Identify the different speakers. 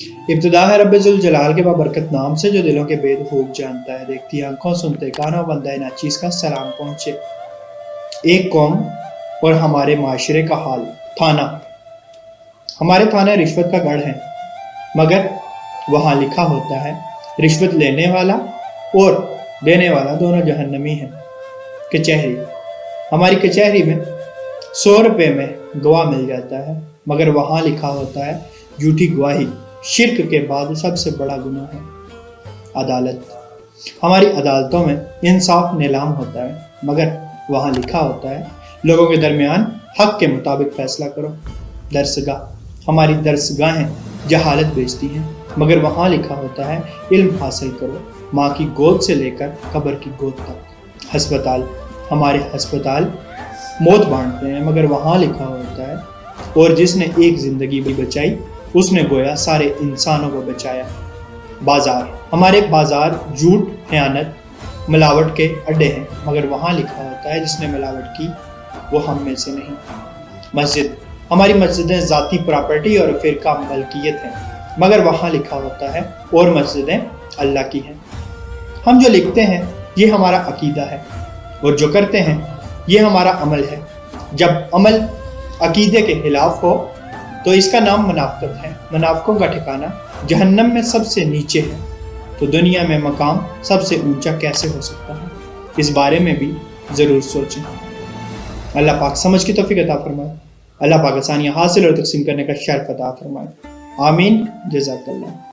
Speaker 1: इब्तिदा है रब्बुल जलाल के बाबरकत नाम से जो दिलों के भेद खूब जानता है। देखती आंखों सुनते कानों बंदा नाचीज का सलाम पहुंचे। एक कौम और हमारे माशरे का हाल। थाना। हमारे थाने रिश्वत का गढ़ है, मगर वहां लिखा होता है रिश्वत लेने वाला और देने वाला दोनों जहन्नमी हैं। कचहरी। हमारी कचहरी में 100 रुपए में गवाह मिल जाता है, मगर वहां लिखा होता है झूठी गवाही शिर्क के बाद सबसे बड़ा गुनाह है। अदालत। हमारी अदालतों में इंसाफ नीलाम होता है, मगर वहां लिखा होता है लोगों के दरमियान हक के मुताबिक फैसला करो। दरसगाह। हमारी दरसगाहें जहालत बेचती हैं, मगर वहां लिखा होता है इल्म हासिल करो, माँ की गोद से लेकर कब्र की गोद तक। अस्पताल। हमारे अस्पताल मौत बांटते हैं, मगर वहां लिखा होता है और जिसने एक जिंदगी भी बचाई उसने गोया सारे इंसानों को बचाया। बाजार। हमारे बाजार झूठ, खयानत, मिलावट के अड्डे हैं, मगर वहां लिखा होता है जिसने मिलावट की वो हम में से नहीं। मस्जिद। हमारी मस्जिदें ज़ाती प्रॉपर्टी और फिरका मलकियत हैं, मगर वहां लिखा होता है और मस्जिदें अल्लाह की हैं। हम जो लिखते हैं ये हमारा अकीदा है और जो करते हैं ये हमारा अमल है। जब अमल अकीदे के खिलाफ हो तो इसका नाम मुनाफिकत है। मुनाफिकों का ठिकाना जहन्नम में सबसे नीचे है, तो दुनिया में मकाम सबसे ऊंचा कैसे हो सकता है? इस बारे में भी ज़रूर सोचें। अल्लाह पाक समझ की तौफीक अता फरमाए। अल्लाह पाक आसानियाँ हासिल और तकसीम करने का शर्फ अता फरमाए। आमीन। जज़ाकल्लाह।